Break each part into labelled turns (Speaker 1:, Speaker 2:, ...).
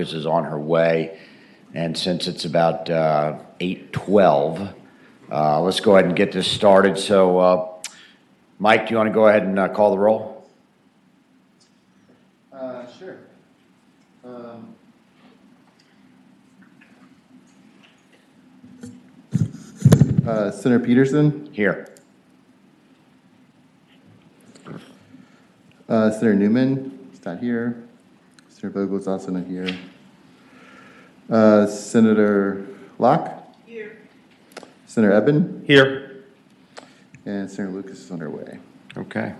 Speaker 1: Lucas is on her way. And since it's about 8:12, let's go ahead and get this started. So, Mike, do you want to go ahead and call the roll?
Speaker 2: Sure. Senator Peterson?
Speaker 1: Here.
Speaker 2: Senator Newman? He's not here. Senator Vogel's also not here. Senator Locke?
Speaker 3: Here.
Speaker 2: Senator Eben?
Speaker 1: Here.
Speaker 2: And Senator Lucas is on her way.
Speaker 1: Okay.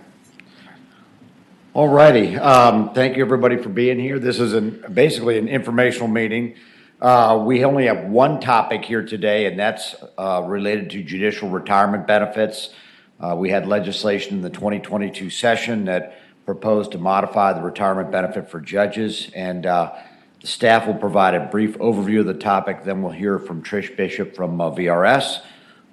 Speaker 1: All righty. Thank you, everybody, for being here. This is basically an informational meeting. We only have one topic here today, and that's related to judicial retirement benefits. We had legislation in the 2022 session that proposed to modify the retirement benefit for judges, and the staff will provide a brief overview of the topic. Then we'll hear from Trish Bishop from VRS,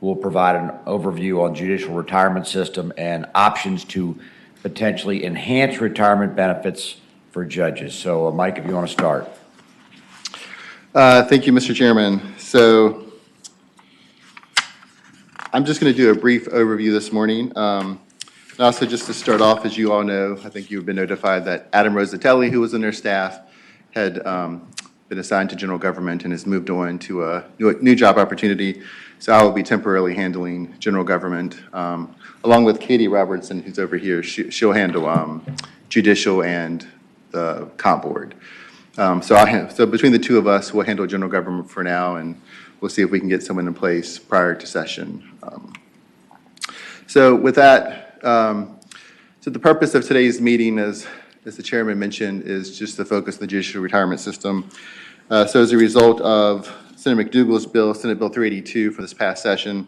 Speaker 1: who will provide an overview on judicial retirement system and options to potentially enhance retirement benefits for judges. So, Mike, if you want to start.
Speaker 2: Thank you, Mr. Chairman. So I'm just going to do a brief overview this morning. And also, just to start off, as you all know, I think you've been notified that Adam Rosatelli, who was in their staff, had been assigned to general government and has moved on to a new job opportunity. So I will be temporarily handling general government, along with Katie Robertson, who's over here. She'll handle judicial and the comp board. So between the two of us, we'll handle general government for now, and we'll see if we can get someone in place prior to session. So with that, so the purpose of today's meeting, as the chairman mentioned, is just to focus on the judicial retirement system. So as a result of Senator McDougal's bill, Senate Bill 382 for this past session,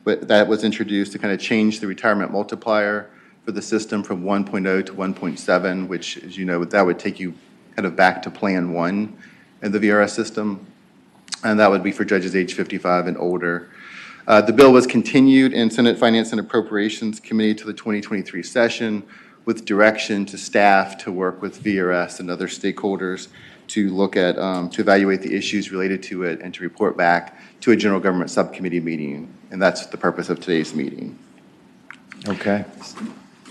Speaker 2: but that was introduced to kind of change the retirement multiplier for the system from 1.0 to 1.7, which, as you know, that would take you kind of back to Plan 1 in the VRS system, and that would be for judges age 55 and older. The bill was continued in Senate Finance and Appropriations Committee to the 2023 session with direction to staff to work with VRS and other stakeholders to look at, to evaluate the issues related to it and to report back to a general government subcommittee meeting. And that's the purpose of today's meeting.
Speaker 1: Okay.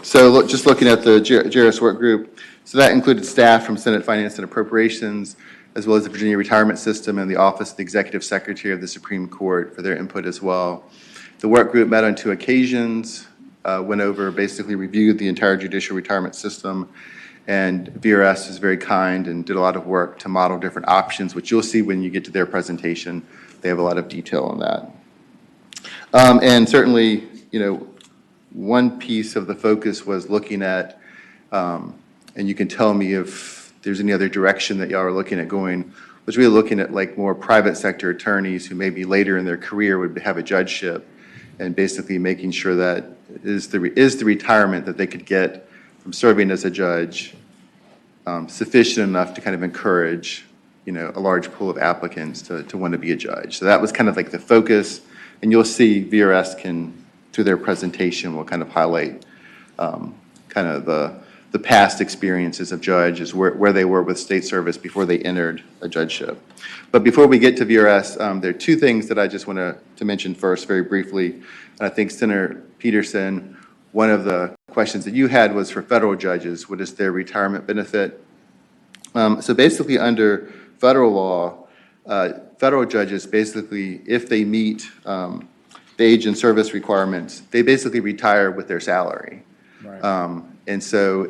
Speaker 2: So just looking at the JRS work group, so that included staff from Senate Finance and Appropriations, as well as the Virginia Retirement System and the Office of the Executive Secretary of the Supreme Court for their input as well. The work group met on 2 occasions, went over, basically reviewed the entire judicial retirement system, and VRS was very kind and did a lot of work to model different options, which you'll see when you get to their presentation. They have a lot of detail on that. And certainly, you know, one piece of the focus was looking at, and you can tell me if there's any other direction that y'all are looking at going, was really looking at like more private sector attorneys who maybe later in their career would have a judgeship, and basically making sure that is the retirement that they could get from serving as a judge sufficient enough to kind of encourage, you know, a large pool of applicants to want to be a judge. So that was kind of like the focus, and you'll see VRS can, through their presentation, will kind of highlight kind of the past experiences of judges, where they were with state service before they entered a judgeship. But before we get to VRS, there are 2 things that I just want to mention first very briefly. And I think Senator Peterson, one of the questions that you had was for federal judges, what is their retirement benefit? So basically under federal law, federal judges basically, if they meet the age and service requirements, they basically retire with their salary.
Speaker 1: Right.
Speaker 2: And so,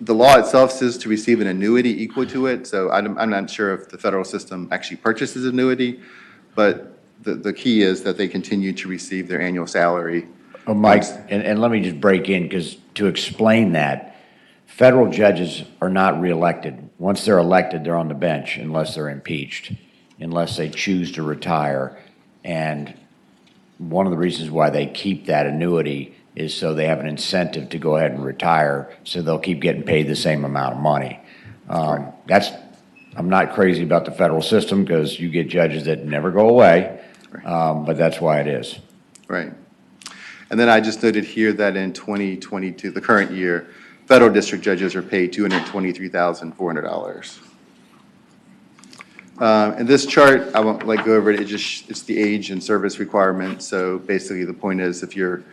Speaker 2: the law itself says to receive an annuity equal to it. So I'm not sure if the federal system actually purchases annuity, but the key is that they continue to receive their annual salary.
Speaker 1: Oh, Mike, and let me just break in, because to explain that, federal judges are not reelected. Once they're elected, they're on the bench unless they're impeached, unless they choose to retire. And one of the reasons why they keep that annuity is so they have an incentive to go ahead and retire, so they'll keep getting paid the same amount of money. I'm not crazy about the federal system because you get judges that never go away, but that's why it is.
Speaker 2: Right. And then I just noted here that in 2022, the current year, federal district judges are paid $223,400. And this chart, I won't go over it, it's the age and service requirement. So basically the point is if you're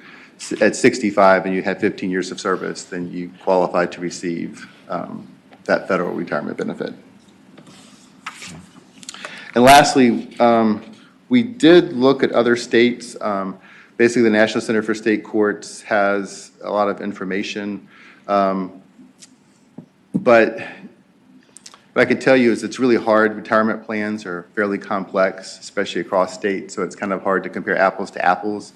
Speaker 2: at 65 and you had 15 years of service, then you qualify to receive that federal retirement benefit. And lastly, we did look at other states. Basically, the National Center for State Courts has a lot of information. But what I can tell you is it's really hard. Retirement plans are fairly complex, especially across states, so it's kind of hard to compare apples to apples.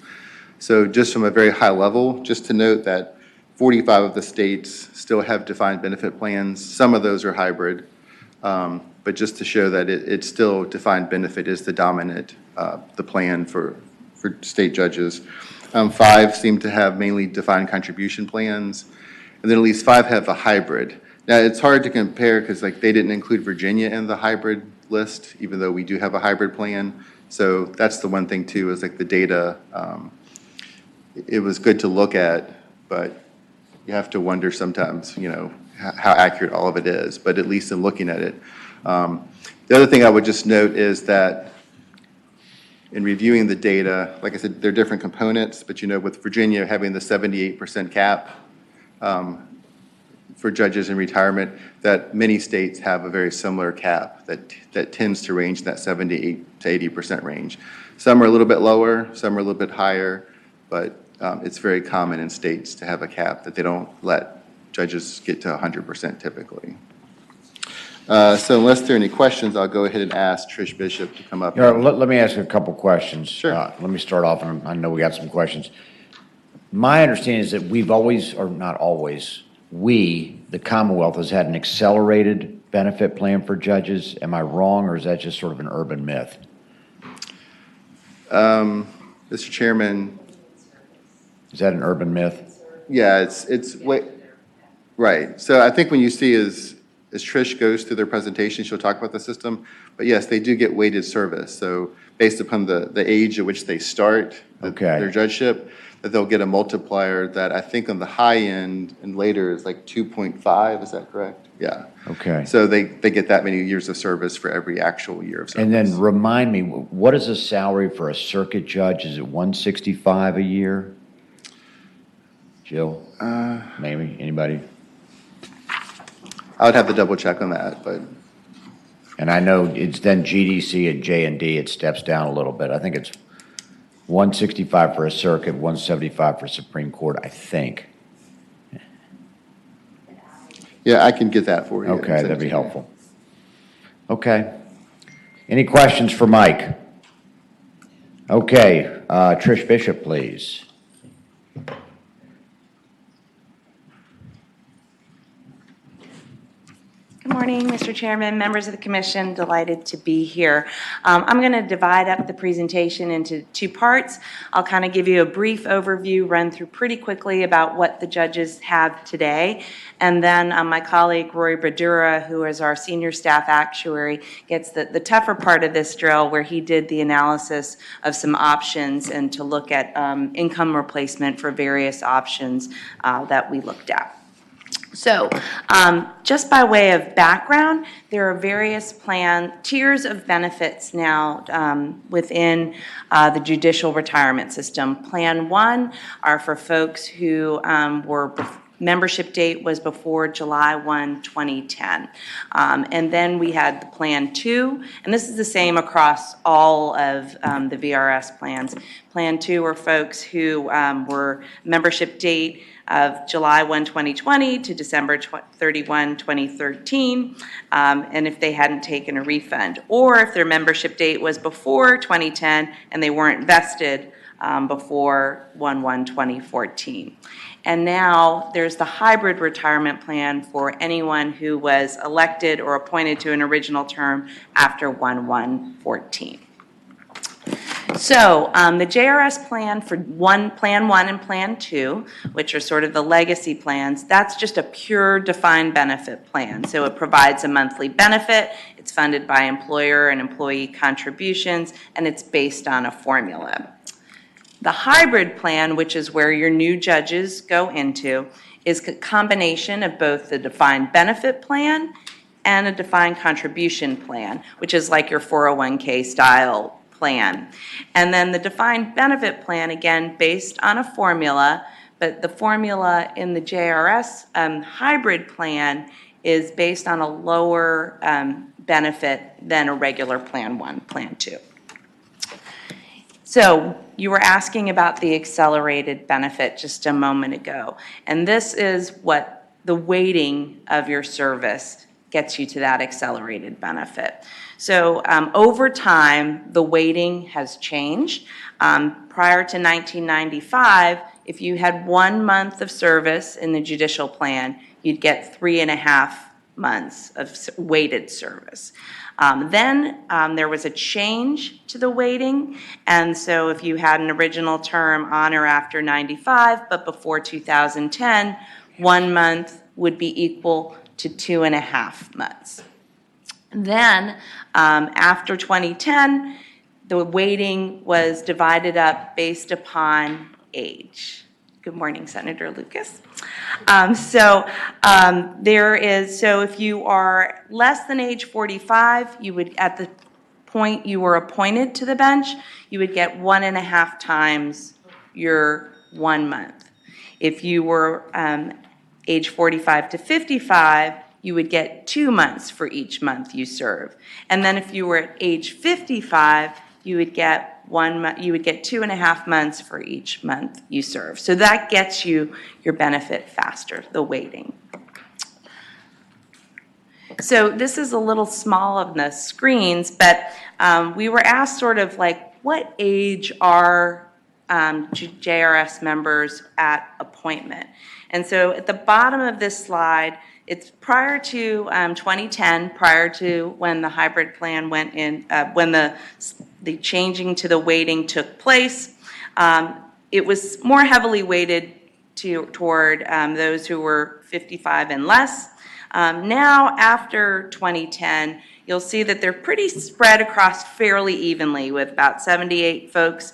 Speaker 2: So just from a very high level, just to note that 45 of the states still have defined benefit plans. Some of those are hybrid, but just to show that it's still defined benefit is the dominant, the plan for state judges. 5 seem to have mainly defined contribution plans, and then at least 5 have a hybrid. Now, it's hard to compare because they didn't include Virginia in the hybrid list, even though we do have a hybrid plan. So that's the one thing too, is the data, it was good to look at, but you have to wonder sometimes, how accurate all of it is, but at least in looking at it. The other thing I would just note is that in reviewing the data, like I said, there are different components, but with Virginia having the 78% cap, for judges in retirement, that many states have a very similar cap that tends to range in that 78 to 80% range. Some are a little bit lower, some are a little bit higher, but it's very common in states to have a cap that they don't let judges get to 100% typically. So unless there are any questions, I'll go ahead and ask Trish Bishop to come up.
Speaker 1: Let me ask you a couple questions.
Speaker 2: Sure.
Speaker 1: Let me start off, and I know we got some questions. My understanding is that we've always, or not always, we, the Commonwealth, has had an accelerated benefit plan for judges. Am I wrong, or is that just sort of an urban myth?
Speaker 2: Mr. Chairman.
Speaker 1: Is that an urban myth?
Speaker 2: Yeah, it's right. So I think when you see as Trish goes through their presentation, she'll talk about the system. But yes, they do get weighted service. So based upon the age at which they start their judgeship, that they'll get a multiplier that I think on the high end and later is 2.5. Is that correct? Yeah.
Speaker 1: Okay.
Speaker 2: So they get that many years of service for every actual year of service.
Speaker 1: And then remind me, what is the salary for a circuit judge? Is it $165 a year? Jill? Maybe? Anybody?
Speaker 2: I would have to double check on that, but.
Speaker 1: And I know it's then GDC and J&D, it steps down a little bit. I think it's $165 for a circuit, $175 for Supreme Court, I think.
Speaker 2: Yeah, I can get that for you.
Speaker 1: Okay, that'd be helpful. Okay. Any questions for Mike? Okay, Trish Bishop, please.
Speaker 3: Good morning, Mr. Chairman, members of the commission. Delighted to be here. I'm going to divide up the presentation into 2 parts. I'll kind of give you a brief overview, run through pretty quickly about what the judges have today, and then my colleague Roy Bradura, who is our senior staff actuary, gets the tougher part of this drill where he did the analysis of some options and to look at income replacement for various options that we looked at. So just by way of background, there are various tiers of benefits now within the judicial retirement system. Plan 1 are for folks who membership date was before July 1, 2010. And then we had the Plan 2, and this is the same across all of the VRS plans. Plan 2 are folks who were membership date of July 1, 2020 to December 31, 2013, and if they hadn't taken a refund, or if their membership date was before 2010 and they weren't vested before 1/1/2014. And now there's the hybrid retirement plan for anyone who was elected or appointed to an original term after 1/1/14. So the JRS plan for Plan 1 and Plan 2, which are sort of the legacy plans, that's just a pure defined benefit plan. So it provides a monthly benefit, it's funded by employer and employee contributions, and it's based on a formula. The hybrid plan, which is where your new judges go into, is a combination of both the defined benefit plan and a defined contribution plan, which is like your 401k style plan. And then the defined benefit plan, again, based on a formula, but the formula in the JRS hybrid plan is based on a lower benefit than a regular Plan 1, Plan 2. So you were asking about the accelerated benefit just a moment ago, and this is what the weighting of your service gets you to that accelerated benefit. So over time, the weighting has changed. Prior to 1995, if you had 1 month of service in the judicial plan, you'd get 3.5 months of weighted service. Then there was a change to the weighting, and so if you had an original term on or after 95, but before 2010, 1 month would be equal to 2.5 months. Then, after 2010, the weighting was divided up based upon age. Good morning, Senator Lucas. So if you are less than age 45, you would, at the point you were appointed to the bench, you would get 1.5 times your 1 month. If you were age 45 to 55, you would get 2 months for each month you serve. And then if you were at age 55, you would get 2.5 months for each month you serve. So that gets you your benefit faster, the weighting. So this is a little small on the screens, but we were asked sort of like, what age are JRS members at appointment? And so at the bottom of this slide, it's prior to 2010, prior to when the hybrid plan went in, when the changing to the weighting took place. It was more heavily weighted toward those who were 55 and less. Now, after 2010, you'll see that they're pretty spread across fairly evenly, with about 78 folks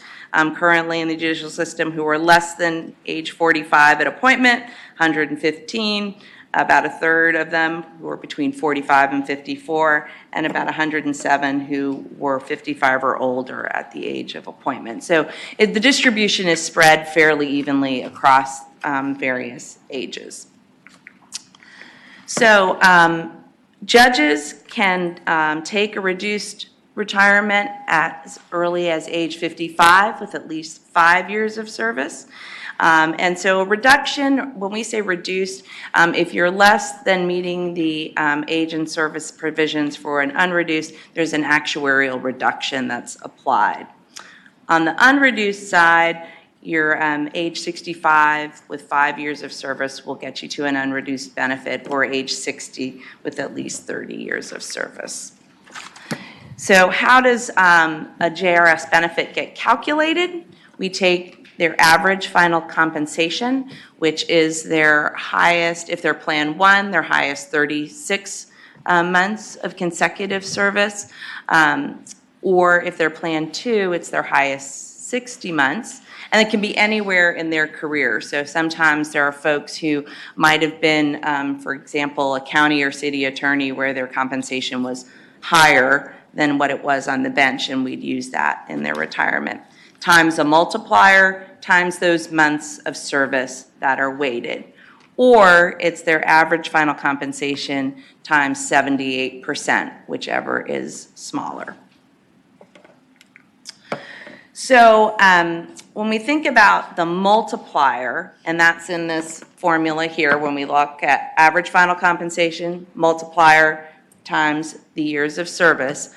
Speaker 3: currently in the judicial system who are less than age 45 at appointment, 115, about a third of them who were between 45 and 54, and about 107 who were 55 or older at the age of appointment. So the distribution is spread fairly evenly across various ages. So judges can take a reduced retirement as early as age 55 with at least 5 years of service. And so a reduction, when we say reduced, if you're less than meeting the age and service provisions for an unreduced, there's an actuarial reduction that's applied. On the unreduced side, your age 65 with 5 years of service will get you to an unreduced benefit, or age 60 with at least 30 years of service. So how does a JRS benefit get calculated? We take their average final compensation, which is their highest, if they're Plan 1, their highest 36 months of consecutive service, or if they're Plan 2, it's their highest 60 months. And it can be anywhere in their career. So sometimes there are folks who might have been, for example, a county or city attorney where their compensation was higher than what it was on the bench, and we'd use that in their retirement. Times a multiplier, times those months of service that are weighted. Or it's their average final compensation times 78%, whichever is smaller. So when we think about the multiplier, and that's in this formula here, when we look at average final compensation, multiplier times the years of service,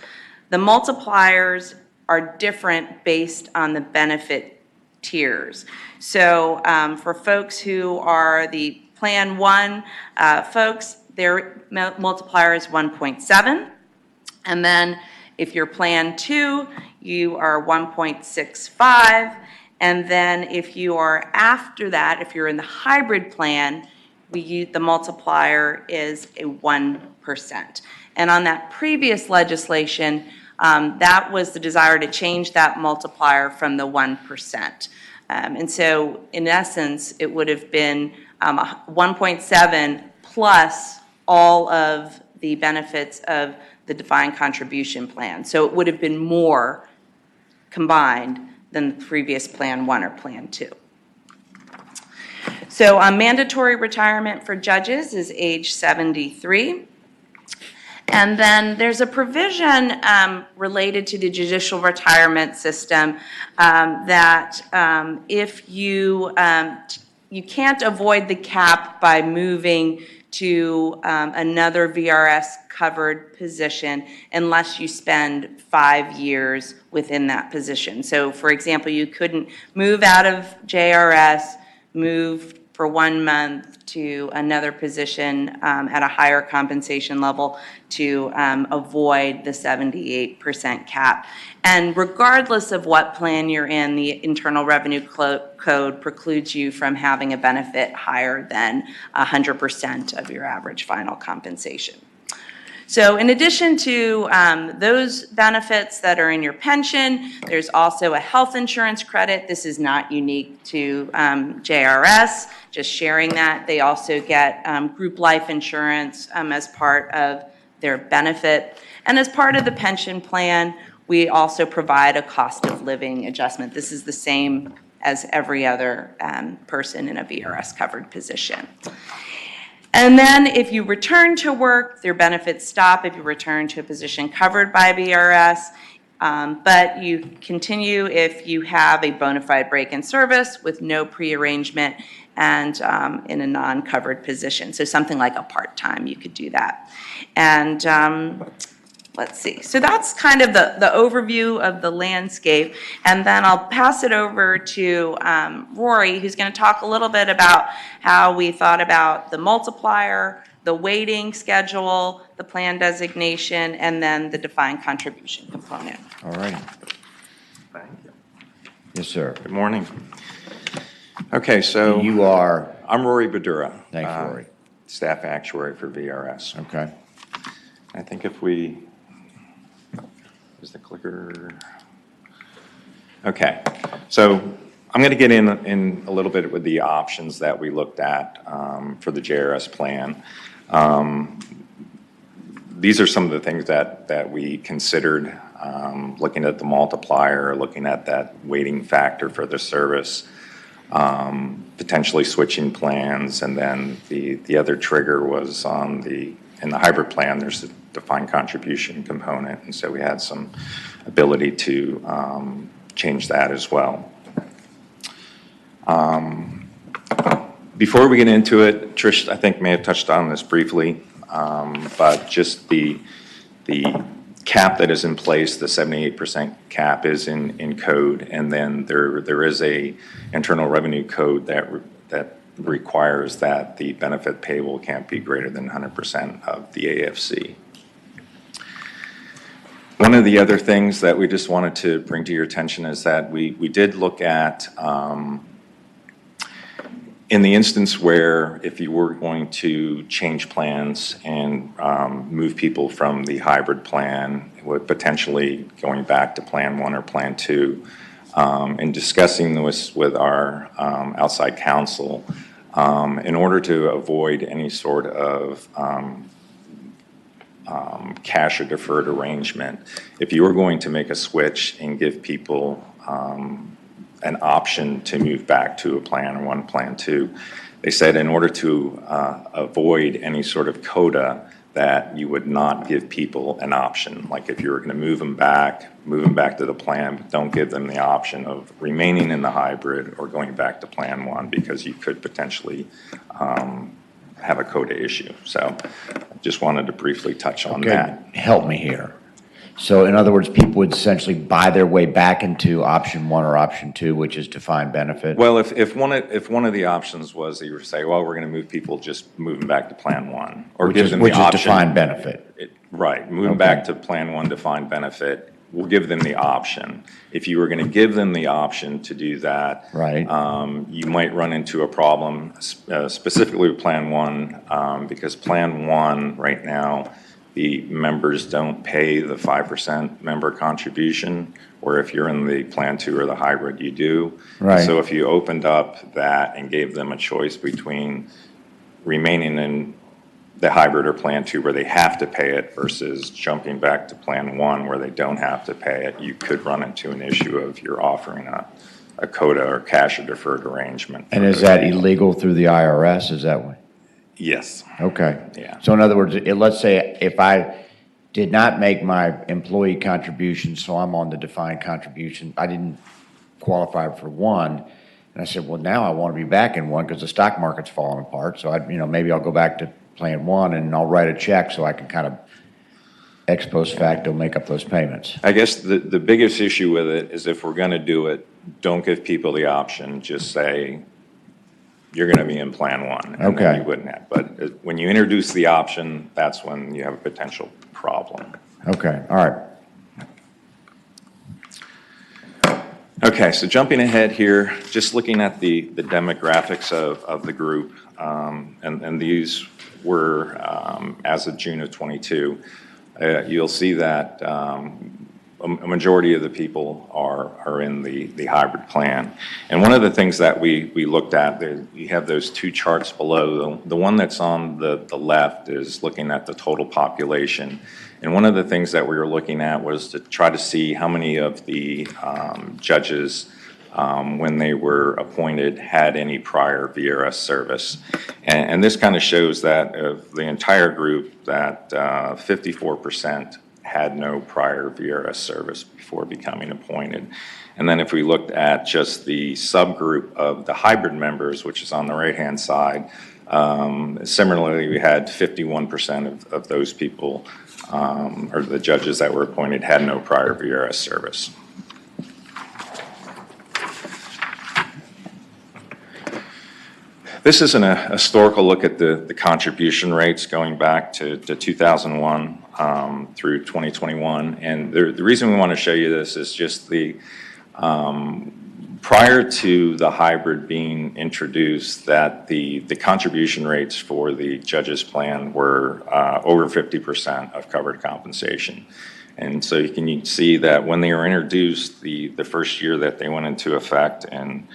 Speaker 3: the multipliers are different based on the benefit tiers. So for folks who are the Plan 1 folks, their multiplier is 1.7. And then if you're Plan 2, you are 1.65. And then if you are after that, if you're in the hybrid plan, the multiplier is a 1%. And on that previous legislation, that was the desire to change that multiplier from the 1%. And so in essence, it would have been 1.7 plus all of the benefits of the defined contribution plan. So it would have been more combined than the previous Plan 1 or Plan 2. So mandatory retirement for judges is age 73. And then there's a provision related to the judicial retirement system that if you can't avoid the cap by moving to another VRS-covered position unless you spend 5 years within that position. So, for example, you couldn't move out of JRS, move for 1 month to another position at a higher compensation level to avoid the 78% cap. And regardless of what plan you're in, the Internal Revenue Code precludes you from having a benefit higher than 100% of your average final compensation. So in addition to those benefits that are in your pension, there's also a health insurance credit. This is not unique to JRS, just sharing that. They also get group life insurance as part of their benefit. And as part of the pension plan, we also provide a cost of living adjustment. This is the same as every other person in a VRS covered position. And then if you return to work, their benefits stop if you return to a position covered by VRS, but you continue if you have a bona fide break in service with no prearrangement and in a non-covered position. So something like a part-time, you could do that. And let's see. So that's kind of the overview of the landscape. And then I'll pass it over to Rory, who's going to talk a little bit about how we thought about the multiplier, the weighting schedule, the plan designation, and then the defined contribution component.
Speaker 1: All righty.
Speaker 4: Thank you.
Speaker 1: Yes, sir.
Speaker 4: Good morning. Okay, so
Speaker 1: You are,
Speaker 4: I'm Rory Badura.
Speaker 1: thanks, Rory.
Speaker 4: Staff actuary for VRS.
Speaker 1: Okay.
Speaker 4: I think if we, is the clicker? Okay, so I'm going to get in a little bit with the options that we looked at for the JRS plan. These are some of the things that we considered, looking at the multiplier, looking at that weighting factor for the service, potentially switching plans, and then the other trigger was in the hybrid plan, there's a defined contribution component, and so we had some ability to change that as well. Before we get into it, Trish, I think, may have touched on this briefly, but just the cap that is in place, the 78% cap is in code, and then there is a Internal Revenue Code that requires that the benefit payable can't be greater than 100% of the AFC. One of the other things that we just wanted to bring to your attention is that we did look at, in the instance where if you were going to change plans and move people from the hybrid plan, with potentially going back to Plan 1 or Plan 2, and discussing this with our outside counsel, in order to avoid any sort of cash or deferred arrangement, if you were going to make a switch and give people an option to move back to a Plan 1, Plan 2, they said in order to avoid any sort of coda, that you would not give people an option. Like if you were going to move them back to the plan, but don't give them the option of remaining in the hybrid or going back to Plan 1, because you could potentially have a coda issue. So just wanted to briefly touch on that.
Speaker 1: Help me here. So in other words, people would essentially buy their way back into option 1 or option 2, which is defined benefit?
Speaker 4: Well, if one of the options was that you were to say, well, we're going to move people, just move them back to Plan 1, or give them the option.
Speaker 1: Which is defined benefit.
Speaker 4: Right, move them back to Plan 1 defined benefit, we'll give them the option. If you were going to give them the option to do that,
Speaker 1: right,
Speaker 4: you might run into a problem, specifically with Plan 1, because Plan 1 right now, the members don't pay the 5% member contribution, or if you're in the Plan 2 or the hybrid, you do.
Speaker 1: Right.
Speaker 4: So if you opened up that and gave them a choice between remaining in the hybrid or Plan 2 where they have to pay it versus jumping back to Plan 1 where they don't have to pay it, you could run into an issue of you're offering a CODA or cash or deferred arrangement.
Speaker 1: And is that illegal through the IRS? Is that what?
Speaker 4: Yes.
Speaker 1: Okay.
Speaker 4: Yeah.
Speaker 1: So in other words, let's say if I did not make my employee contribution, so I'm on the defined contribution, I didn't qualify for one, and I said, well, now I want to be back in one because the stock market's falling apart, so maybe I'll go back to Plan 1 and I'll write a check so I can kind of ex post facto make up those payments.
Speaker 4: I guess the biggest issue with it is if we're going to do it, don't give people the option, just say, you're going to be in Plan 1. And
Speaker 1: Okay.
Speaker 4: then you wouldn't have. But when you introduce the option, that's when you have a potential problem.
Speaker 1: Okay, all right.
Speaker 4: Okay, so jumping ahead here, just looking at the demographics of the group, and these were as of June of 22, you'll see that a majority of the people are in the hybrid plan. And one of the things that we looked at, you have those two charts below. The one that's on the left is looking at the total population. And one of the things that we were looking at was to try to see how many of the judges, when they were appointed, had any prior VRS service. And this kind of shows that of the entire group, that 54% had no prior VRS service before becoming appointed. And then if we looked at just the subgroup of the hybrid members, which is on the right-hand side, similarly, we had 51% of those people, or the judges that were appointed, had no prior VRS service. This is a historical look at the contribution rates going back to 2001 through 2021. And the reason we want to show you this is just prior to the hybrid being introduced, that the contribution rates for the judges plan were over 50% of covered compensation. And so you can see that when they were introduced, the first year that they went into effect, and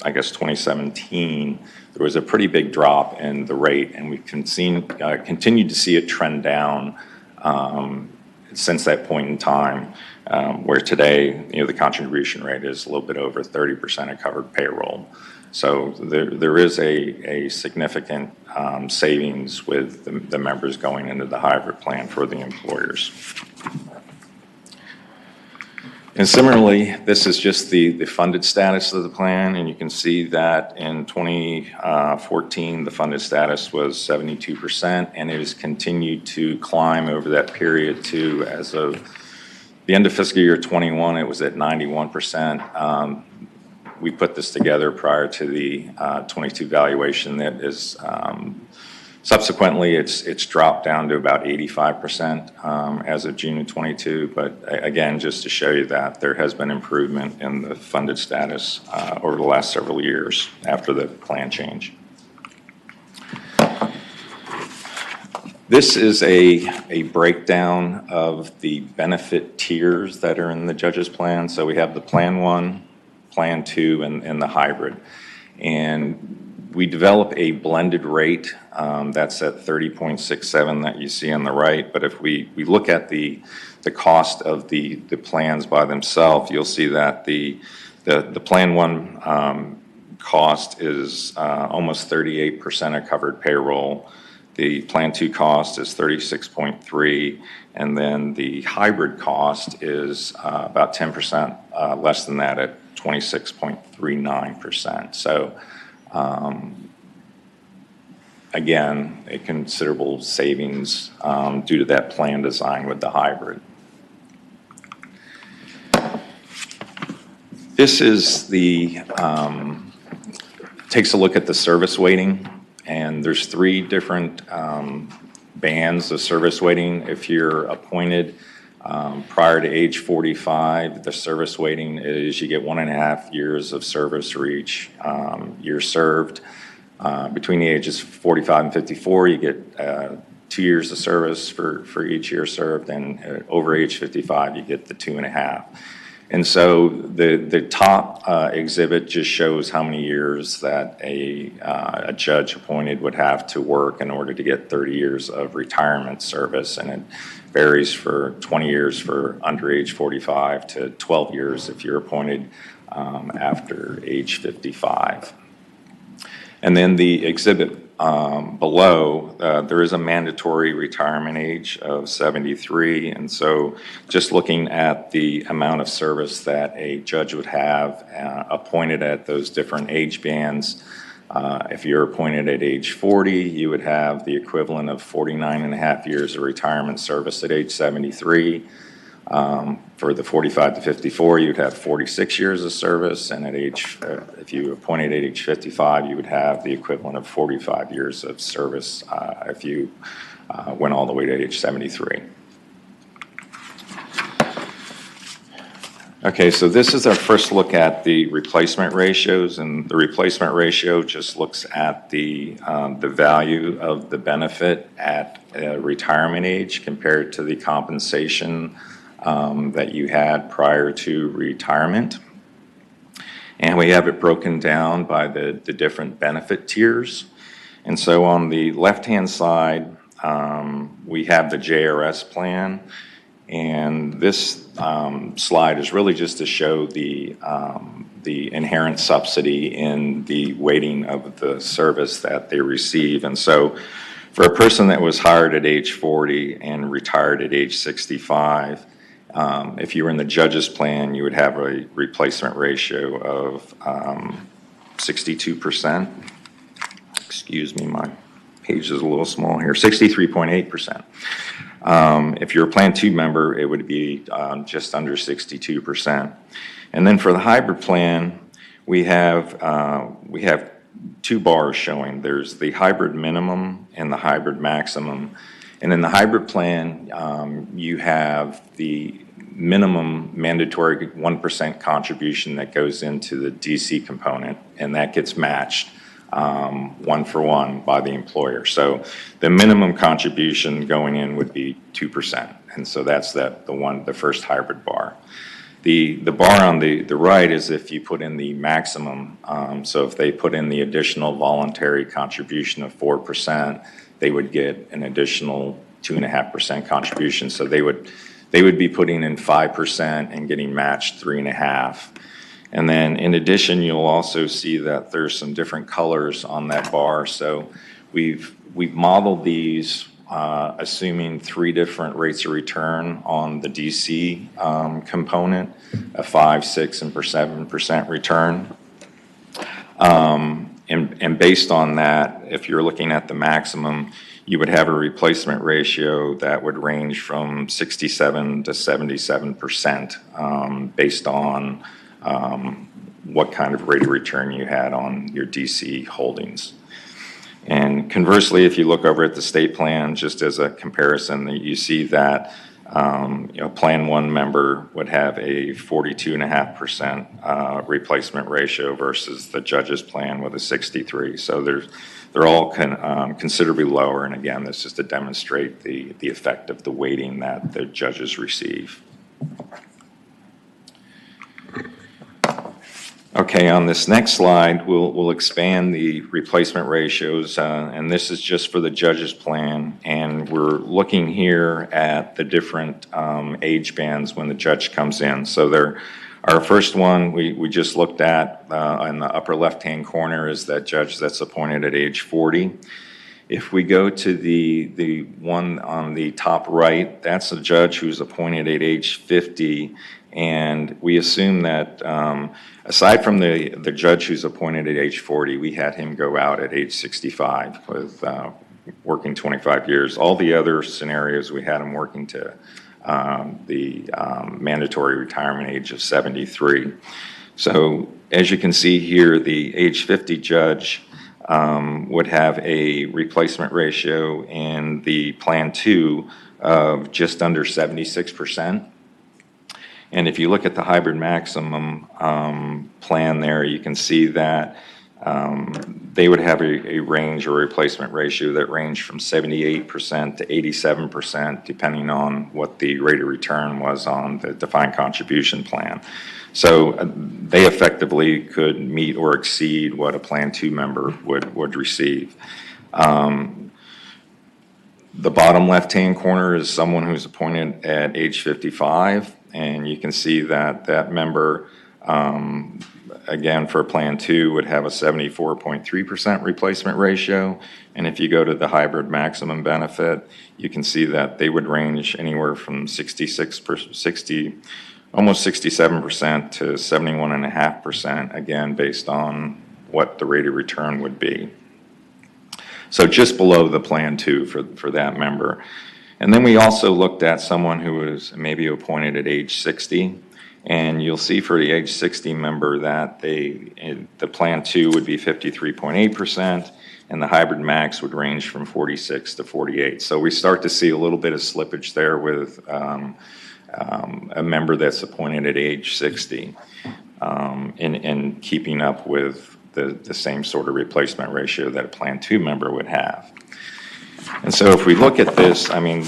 Speaker 4: I guess 2017, there was a pretty big drop in the rate, and we've continued to see it trend down since that point in time, where today, the contribution rate is a little bit over 30% of covered payroll. So there is a significant savings with the members going into the hybrid plan for the employers. And similarly, this is just the funded status of the plan, and you can see that in 2014, the funded status was 72%, and it has continued to climb over that period to, as of the end of fiscal year 21, it was at 91%. We put this together prior to the 22 valuation that is subsequently, it's dropped down to about 85% as of June of 22. But again, just to show you that there has been improvement in the funded status over the last several years after the plan change. This is a breakdown of the benefit tiers that are in the judges plan. So we have the Plan 1, Plan 2, and the hybrid. And we develop a blended rate that's at 30.67 that you see on the right. But if we look at the cost of the plans by themselves, you'll see that the Plan 1 cost is almost 38% of covered payroll. The Plan 2 cost is 36.3, and then the hybrid cost is about 10% less than that at 26.39%. So again, a considerable savings due to that plan design with the hybrid. This is takes a look at the service weighting, and there's 3 different bands of service weighting. If you're appointed prior to age 45, the service weighting is you get 1.5 years of service for each year served. Between the ages 45 and 54, you get 2 years of service for each year served, and over age 55, you get the 2.5. And so the top exhibit just shows how many years that a judge appointed would have to work in order to get 30 years of retirement service. And it varies for 20 years for under age 45 to 12 years if you're appointed after age 55. And then the exhibit below, there is a mandatory retirement age of 73. And so just looking at the amount of service that a judge would have appointed at those different age bands, if you're appointed at age 40, you would have the equivalent of 49 and a half years of retirement service at age 73. For the 45 to 54, you'd have 46 years of service, and if you appointed at age 55, you would have the equivalent of 45 years of service if you went all the way to age 73. Okay, so this is our first look at the replacement ratios, and the replacement ratio just looks at the value of the benefit at retirement age compared to the compensation that you had prior to retirement. And we have it broken down by the different benefit tiers. And so on the left-hand side, we have the JRS plan. And this slide is really just to show the inherent subsidy in the weighting of the service that they receive. And so for a person that was hired at age 40 and retired at age 65, if you were in the judge's plan, you would have a replacement ratio of 62%. Excuse me, my page is a little small here, 63.8%. If you're a Plan 2 member, it would be just under 62%. And then for the hybrid plan, we have two bars showing. There's the hybrid minimum and the hybrid maximum. And in the hybrid plan, you have the minimum mandatory 1% contribution that goes into the DC component, and that gets matched 1-for-1 by the employer. So the minimum contribution going in would be 2%, and so that's the first hybrid bar. The bar on the right is if you put in the maximum. So if they put in the additional voluntary contribution of 4%, they would get an additional 2.5% contribution. So they would be putting in 5% and getting matched 3.5%. And then in addition, you'll also see that there's some different colors on that bar. So we've modeled these assuming 3 different rates of return on the DC component, a 5%, 6%, and 7% return. And based on that, if you're looking at the maximum, you would have a replacement ratio that would range from 67 to 77% based on what kind of rate of return you had on your DC holdings. And conversely, if you look over at the state plan, just as a comparison, you see that Plan 1 member would have a 42.5% replacement ratio versus the judge's plan with a 63. So they're all considerably lower. And again, this is to demonstrate the effect of the weighting that the judges receive. Okay, on this next slide, we'll expand the replacement ratios, and this is just for the judge's plan, and we're looking here at the different age bands when the judge comes in. So our first one we just looked at in the upper left-hand corner is that judge that's appointed at age 40. If we go to the one on the top right, that's a judge who's appointed at age 50, and we assume that aside from the judge who's appointed at age 40, we had him go out at age 65 with working 25 years. All the other scenarios, we had him working to the mandatory retirement age of 73. So as you can see here, the age 50 judge would have a replacement ratio in the Plan 2 of just under 76%. And if you look at the hybrid maximum plan there, you can see that they would have a range or replacement ratio that ranged from 78% to 87%, depending on what the rate of return was on the defined contribution plan. So they effectively could meet or exceed what a Plan 2 member would receive. The bottom left-hand corner is someone who's appointed at age 55, and you can see that that member, again, for Plan 2, would have a 74.3% replacement ratio. And if you go to the hybrid maximum benefit, you can see that they would range anywhere from almost 67% to 71.5%, again, based on what the rate of return would be. So just below the Plan 2 for that member. And then we also looked at someone who was maybe appointed at age 60. And you'll see for the age 60 member that the Plan 2 would be 53.8%, and the hybrid max would range from 46 to 48. So we start to see a little bit of slippage there with a member that's appointed at age 60 in keeping up with the same sort of replacement ratio that a Plan 2 member would have. And so if we look at this, I mean,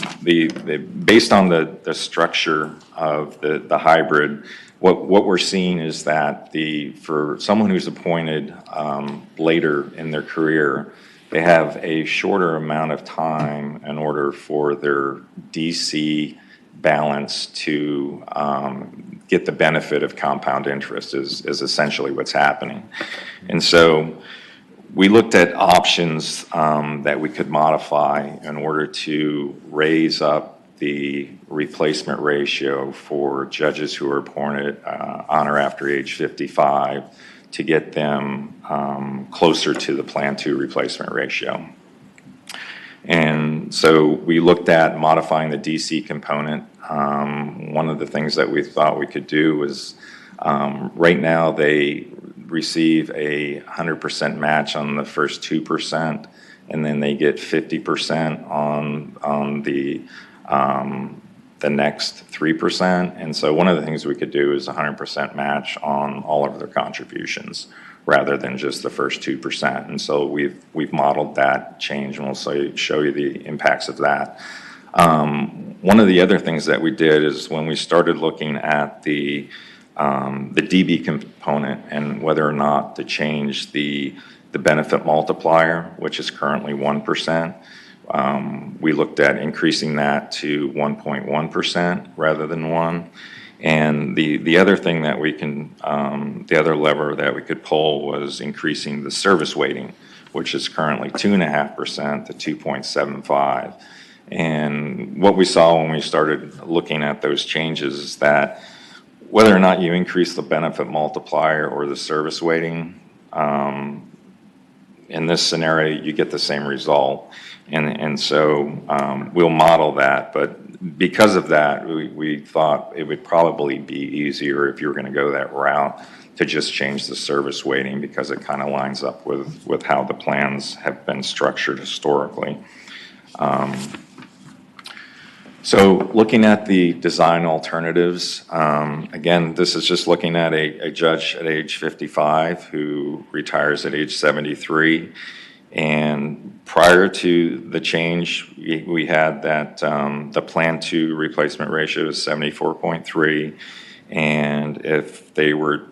Speaker 4: based on the structure of the hybrid, what we're seeing is that for someone who's appointed later in their career, they have a shorter amount of time in order for their DC balance to get the benefit of compound interest is essentially what's happening. And so we looked at options that we could modify in order to raise up the replacement ratio for judges who are appointed on or after age 55 to get them closer to the Plan 2 replacement ratio. And so we looked at modifying the DC component. One of the things that we thought we could do was right now they receive a 100% match on the first 2%, and then they get 50% on the next 3%. And so one of the things we could do is 100% match on all of their contributions rather than just the first 2%. And so we've modeled that change, and we'll show you the impacts of that. One of the other things that we did is when we started looking at the DB component and whether or not to change the benefit multiplier, which is currently 1%, we looked at increasing that to 1.1% rather than 1%. And the other thing that the other lever that we could pull was increasing the service weighting, which is currently 2.5% to 2.75%. And what we saw when we started looking at those changes is that whether or not you increase the benefit multiplier or the service weighting, in this scenario, you get the same result. And so we'll model that. But because of that, we thought it would probably be easier if you were going to go that route to just change the service weighting, because it kind of lines up with how the plans have been structured historically. So looking at the design alternatives, again, this is just looking at a judge at age 55 who retires at age 73. And prior to the change, we had that the Plan 2 replacement ratio is 74.3. And if they were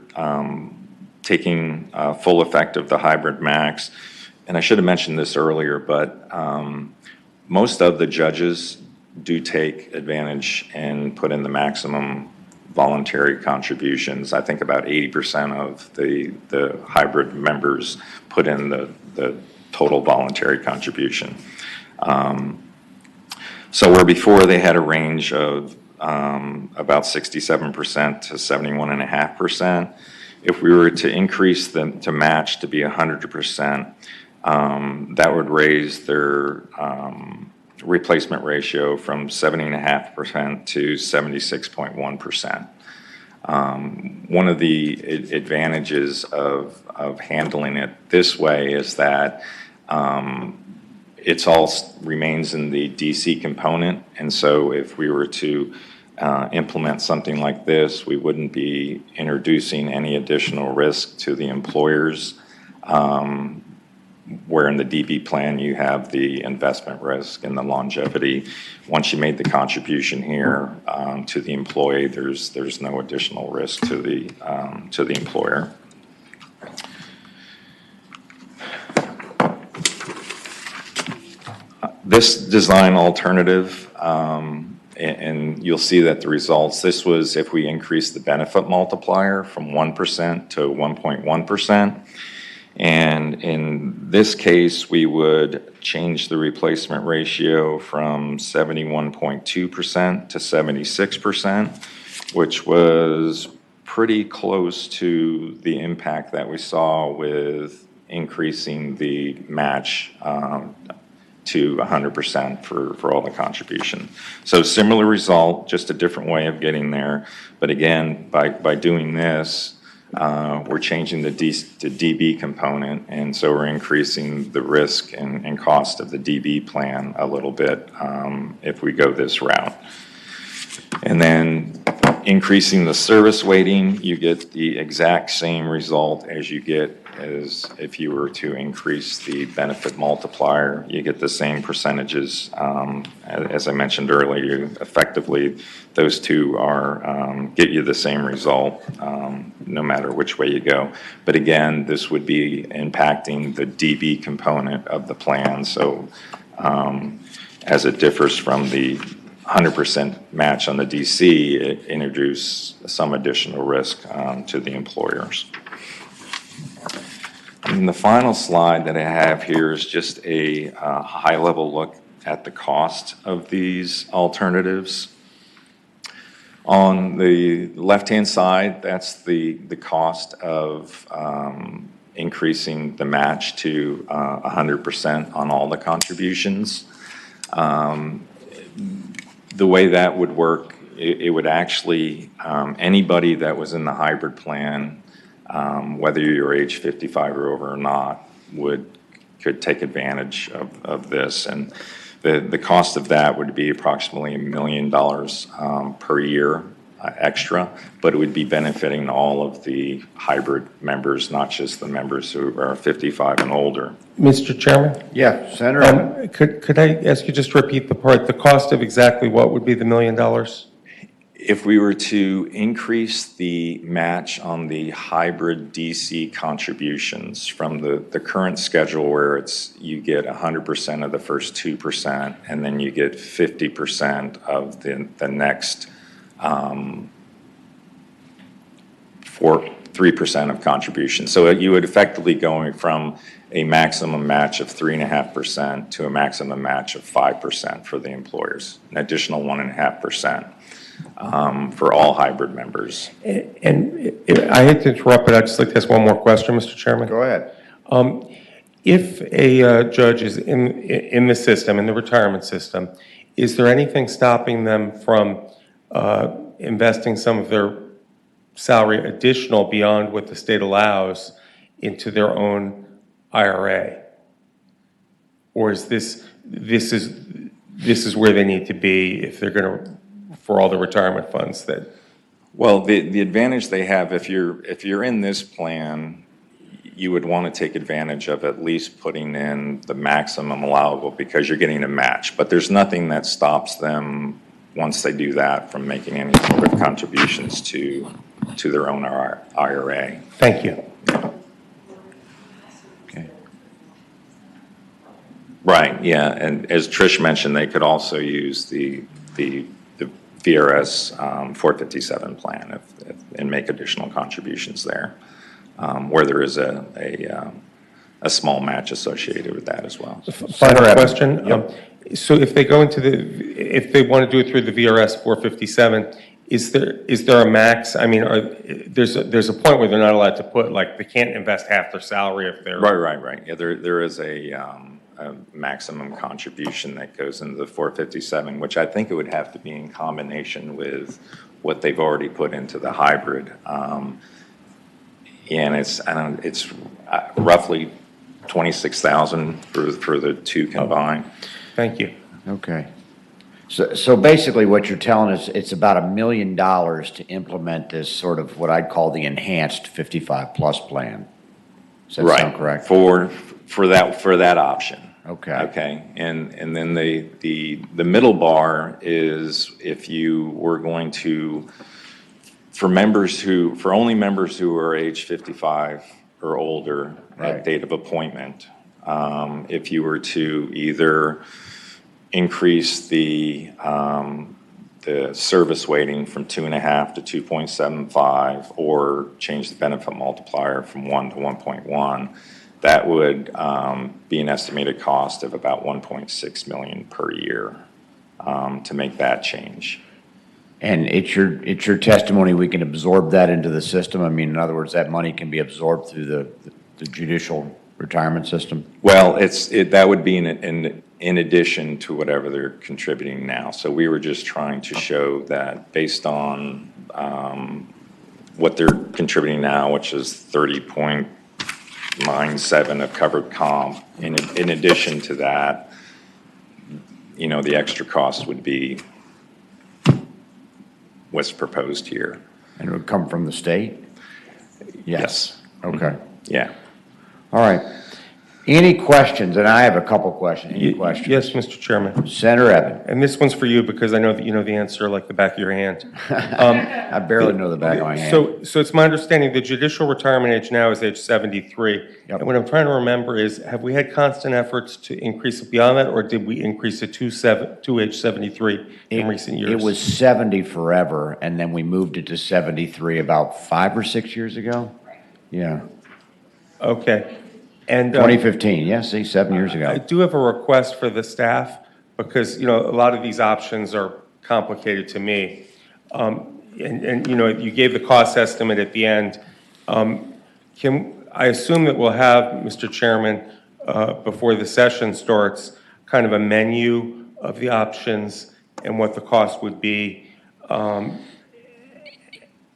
Speaker 4: taking full effect of the hybrid max, and I should have mentioned this earlier, but most of the judges do take advantage and put in the maximum voluntary contributions. I think about 80% of the hybrid members put in the total voluntary contribution. So where before they had a range of about 67% to 71.5%, if we were to increase them to match to be 100%, that would raise their replacement ratio from 70.5% to 76.1%. One of the advantages of handling it this way is that it's all remains in the DC component, and so if we were to implement something like this, we wouldn't be introducing any additional risk to the employers where in the DB plan you have the investment risk and the longevity. Once you made the contribution here to the employee, there's no additional risk to the employer. This design alternative, and you'll see that the results, this was if we increase the benefit multiplier from 1% to 1.1%. And in this case, we would change the replacement ratio from 71.2% to 76%, which was pretty close to the impact that we saw with increasing the match to 100% for all the contribution. So similar result, just a different way of getting there. But again, by doing this, we're changing the DB component, and so we're increasing the risk and cost of the DB plan a little bit if we go this route. And then increasing the service weighting, you get the exact same result as you get as if you were to increase the benefit multiplier. You get the same percentages. As I mentioned earlier, effectively, those two are get you the same result no matter which way you go. But again, this would be impacting the DB component of the plan. So as it differs from the 100% match on the DC, it introduced some additional risk to the employers. And the final slide that I have here is just a high-level look at the cost of these alternatives. On the left-hand side, that's the cost of increasing the match to 100% on all the contributions. The way that would work, it would actually, anybody that was in the hybrid plan, whether you're age 55 or over or not, could take advantage of this. And the cost of that would be approximately $1 million per year extra, but it would be benefiting all of the hybrid members, not just the members who are 55 and older.
Speaker 5: Mr. Chairman?
Speaker 1: Yeah, Senator.
Speaker 5: Could I ask you just to repeat the part, the cost of exactly what would be the $1 million?
Speaker 4: If we were to increase the match on the hybrid DC contributions from the current schedule where you get 100% of the first 2% and then you get 50% of the next 3% of contribution. So you would effectively going from a maximum match of 3.5% to a maximum match of 5% for the employers, an additional 1.5%. For all hybrid members.
Speaker 5: And I hate to interrupt, but I'd just like to ask one more question, Mr. Chairman.
Speaker 1: Go ahead.
Speaker 5: If a judge is in the system, in the retirement system, is there anything stopping them from investing some of their salary additional beyond what the state allows into their own IRA? Or is this is where they need to be if they're going to, for all the retirement funds that?
Speaker 4: Well, the advantage they have, if you're in this plan, you would want to take advantage of at least putting in the maximum allowable because you're getting a match. But there's nothing that stops them once they do that from making any sort of contributions to their own IRA.
Speaker 5: Thank you.
Speaker 4: Okay. Right. Yeah, and as Trish mentioned, they could also use the VRS 457 plan and make additional contributions there, where there is a small match associated with that as well.
Speaker 5: Final question. Yep. So if they go if they want to do it through the VRS 457, is there a max? I mean, there's a point where they're not allowed to put, like, they can't invest half their salary if they're
Speaker 4: Right. Yeah, there is a maximum contribution that goes into the 457, which I think it would have to be in combination with what they've already put into the hybrid. And it's roughly $26,000 for the two combined.
Speaker 5: Thank you.
Speaker 1: Okay. So basically what you're telling us, it's about $1 million to implement this sort of what I'd call the enhanced 55 plus plan. Does that sound correct?
Speaker 4: For that option.
Speaker 1: Okay.
Speaker 4: Okay, and then the middle bar is if you were going to, for only members who are age 55 or older
Speaker 1: Right.
Speaker 4: at date of appointment, if you were to either increase the service weighting from 2.5 to 2.75, or change the benefit multiplier from 1 to 1.1, that would be an estimated cost of about $1.6 million per year to make that change.
Speaker 1: And it's your testimony we can absorb that into the system? I mean, in other words, that money can be absorbed through the judicial retirement system?
Speaker 4: Well, that would be in addition to whatever they're contributing now. So we were just trying to show that based on what they're contributing now, which is 30.97 of covered comp, in addition to that, the extra cost would be what's proposed here.
Speaker 1: And it would come from the state?
Speaker 4: Yes.
Speaker 1: Okay.
Speaker 4: Yeah.
Speaker 1: All right. Any questions? And I have a couple questions. Any questions?
Speaker 5: Yes, Mr. Chairman.
Speaker 1: Senator Evan.
Speaker 5: And this one's for you because I know that you know the answer like the back of your hand.
Speaker 1: I barely know the back of my hand.
Speaker 5: So it's my understanding the judicial retirement age now is age 73.
Speaker 1: Yep.
Speaker 5: And what I'm trying to remember is, have we had constant efforts to increase it beyond that, or did we increase it to age 73 in recent years?
Speaker 1: It was 70 forever, and then we moved it to 73 about 5 or 6 years ago. Yeah.
Speaker 5: Okay. And
Speaker 1: 2015, yeah, see, 7 years
Speaker 5: I
Speaker 1: ago.
Speaker 5: do have a request for the staff because, a lot of these options are complicated to me. You gave the cost estimate at the end. I assume that we'll have, Mr. Chairman, before the session starts, kind of a menu of the options and what the cost would be.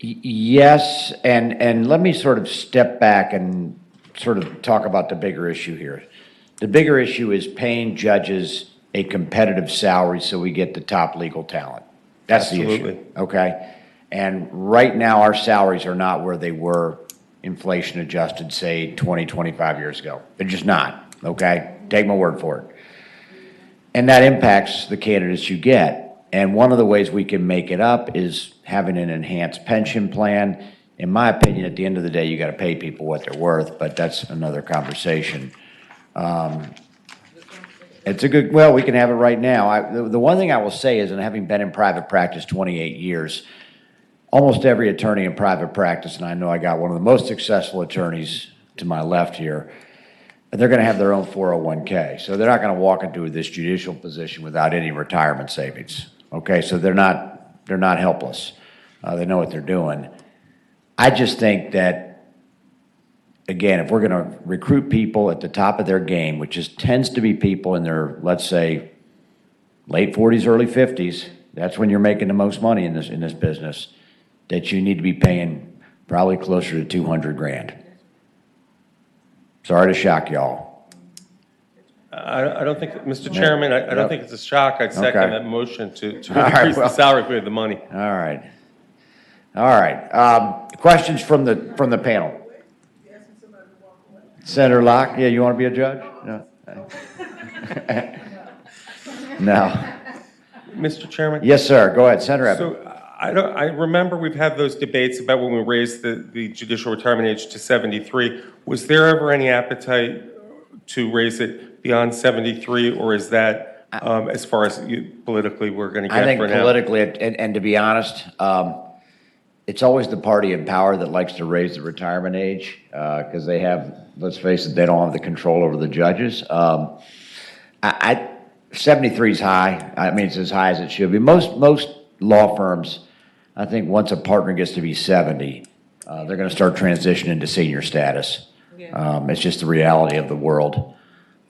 Speaker 1: Yes, and let me sort of step back and sort of talk about the bigger issue here. The bigger issue is paying judges a competitive salary so we get the top legal talent. That's the issue.
Speaker 5: Absolutely.
Speaker 1: Okay? And right now, our salaries are not where they were inflation adjusted, say, 20, 25 years ago. They're just not, okay? Take my word for it. And that impacts the candidates you get. And one of the ways we can make it up is having an enhanced pension plan. In my opinion, at the end of the day, you got to pay people what they're worth, but that's another conversation. It's a good, well, we can have it right now. The one thing I will say is, and having been in private practice 28 years, almost every attorney in private practice, and I know I got one of the most successful attorneys to my left here, they're going to have their own 401k. So they're not going to walk into this judicial position without any retirement savings. Okay, so they're not helpless. They know what they're doing. I just think that, again, if we're going to recruit people at the top of their game, which tends to be people in their, let's say, late 40s, early 50s, that's when you're making the most money in this business, that you need to be paying probably closer to 200 grand. Sorry to shock y'all.
Speaker 5: I don't think, Mr. Chairman, I don't think it's a shock. I'd second
Speaker 1: Okay.
Speaker 5: that motion to
Speaker 1: All right,
Speaker 5: increase the
Speaker 1: well.
Speaker 5: salary if we had the money.
Speaker 1: All right. Questions from the panel? Senator Locke, yeah, you want to be a judge? No. No.
Speaker 5: Mr. Chairman?
Speaker 1: Yes, sir. Go ahead, Senator Evan.
Speaker 5: So I remember we've had those debates about when we raised the judicial retirement age to 73. Was there ever any appetite to raise it beyond 73, or is that as far as politically we're going to get
Speaker 1: I think
Speaker 5: for now?
Speaker 1: politically, and to be honest, it's always the party in power that likes to raise the retirement age because they have, let's face it, they don't have the control over the judges. 73 is high. I mean, it's as high as it should be. Most law firms, I think once a partner gets to be 70, they're going to start transitioning to senior status. It's just the reality of the world.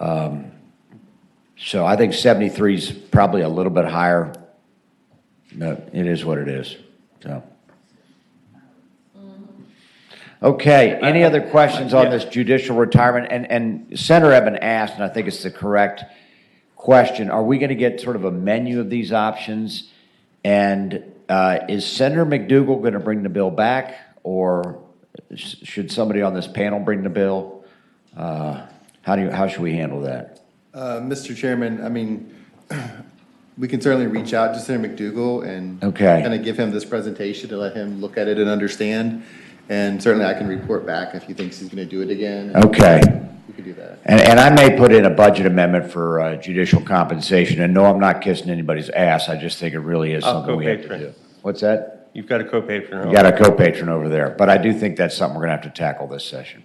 Speaker 1: So I think 73 is probably a little bit higher. No, it is what it is. So. Okay, any other questions on this judicial retirement? And Senator Evan asked, and I think it's the correct question, are we going to get sort of a menu of these options? And is Senator McDougal going to bring the bill back, or should somebody on this panel bring the bill? How should we handle that?
Speaker 2: Mr. Chairman, I mean, we can certainly reach out to Senator McDougal and
Speaker 1: Okay.
Speaker 2: kind of give him this presentation to let him look at it and understand. And certainly I can report back if he thinks he's going to do it again.
Speaker 1: Okay.
Speaker 2: We could do that.
Speaker 1: And I may put in a budget amendment for judicial compensation, and no, I'm not kissing anybody's ass, I just think it really is something we have to
Speaker 5: co-patron.
Speaker 1: do. What's that?
Speaker 5: You've got a co-patron.
Speaker 1: You got a co-patron over there, but I do think that's something we're gonna have to tackle this session.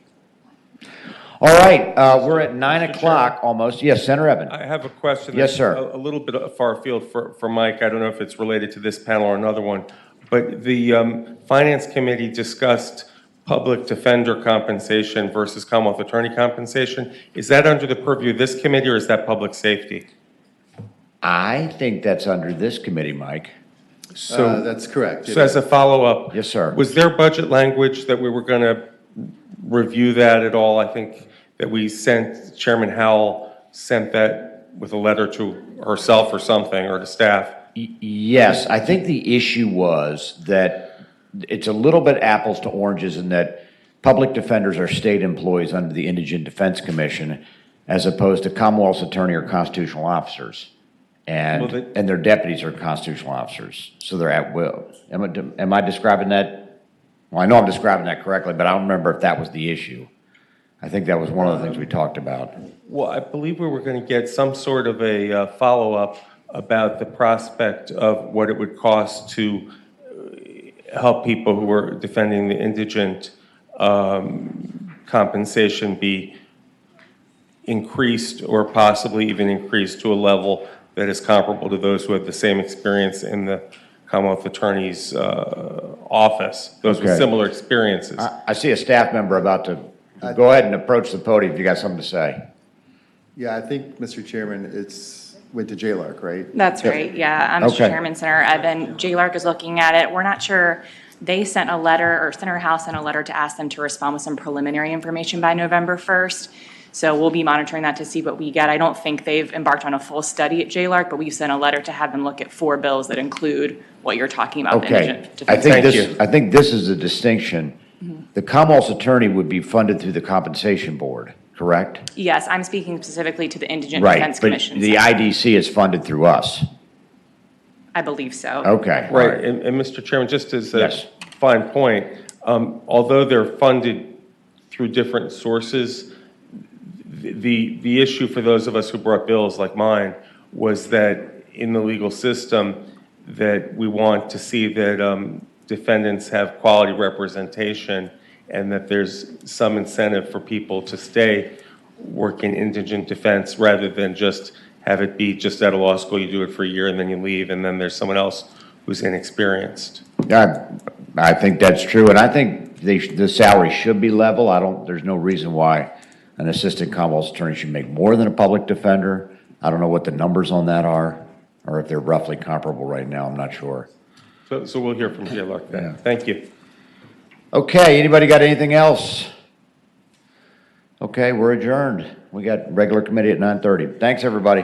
Speaker 1: All right, we're at 9 o'clock almost. Yes, Senator Evan.
Speaker 5: I have a question.
Speaker 1: Yes,
Speaker 5: that's
Speaker 1: sir.
Speaker 5: A little bit far afield for Mike. I don't know if it's related to this panel or another one. But the Finance Committee discussed public defender compensation versus Commonwealth attorney compensation. Is that under the purview of this committee, or is that public safety?
Speaker 1: I think that's under this committee, Mike.
Speaker 5: So,
Speaker 2: That's correct.
Speaker 5: so as a follow-up.
Speaker 1: Yes, sir.
Speaker 5: Was there budget language that we were going to review that at all? I think that we sent, Chairman Howell sent that with a letter to herself or something, or to staff.
Speaker 1: Yes, I think the issue was that it's a little bit apples to oranges in that public defenders are state employees under the Indigent Defense Commission as opposed to Commonwealth's attorney or constitutional officers.
Speaker 5: Well,
Speaker 1: And their deputies are constitutional officers, so they're at will. Am I describing that? Well, I know I'm describing that correctly, but I don't remember if that was the issue. I think that was one of the things we talked about.
Speaker 5: Well, I believe we were going to get some sort of a follow-up about the prospect of what it would cost to help people who are defending the indigent compensation be increased or possibly even increased to a level that is comparable to those who have the same experience in the Commonwealth Attorney's office, those with
Speaker 1: Okay.
Speaker 5: similar experiences.
Speaker 1: I see a staff member about to, go ahead and approach the podium if you got something to say.
Speaker 2: Yeah, I think, Mr. Chairman, went to JLARC, right?
Speaker 3: That's right, yeah. Mr.
Speaker 1: Okay.
Speaker 3: Chairman, Senator Evan, JLARC is looking at it. We're not sure. They sent a letter, or Senator House sent a letter to ask them to respond with some preliminary information by November 1st. So we'll be monitoring that to see what we get. I don't think they've embarked on a full study at JLARC, but we sent a letter to have them look at 4 bills that include what you're talking about. the
Speaker 1: Okay,
Speaker 3: indigent
Speaker 1: I
Speaker 3: defense.
Speaker 1: think
Speaker 5: Thank
Speaker 1: this,
Speaker 5: you.
Speaker 1: I think this is a distinction. The Commonwealth's attorney would be funded through the compensation board, correct?
Speaker 3: Yes, I'm speaking specifically to the Indigent
Speaker 1: Right,
Speaker 3: Defense
Speaker 1: but
Speaker 3: Commission.
Speaker 1: the IDC is funded through us.
Speaker 3: I believe so.
Speaker 1: Okay. all
Speaker 5: Right, and Mr. Chairman, just as a
Speaker 1: Yes.
Speaker 5: fine point, although they're funded through different sources, the issue for those of us who brought bills like mine was that in the legal system, that we want to see that defendants have quality representation and that there's some incentive for people to stay working indigent defense rather than just have it be just out of law school, you do it for a year and then you leave, and then there's someone else who's inexperienced.
Speaker 1: I think that's true, and I think the salary should be level. There's no reason why an assistant Commonwealth's attorney should make more than a public defender. I don't know what the numbers on that are, or if they're roughly comparable right now, I'm not sure.
Speaker 5: So we'll hear from JLARC then.
Speaker 1: Yeah.
Speaker 5: Thank you.
Speaker 1: Okay, anybody got anything else? Okay, we're adjourned. We got regular committee at 9:30. Thanks, everybody.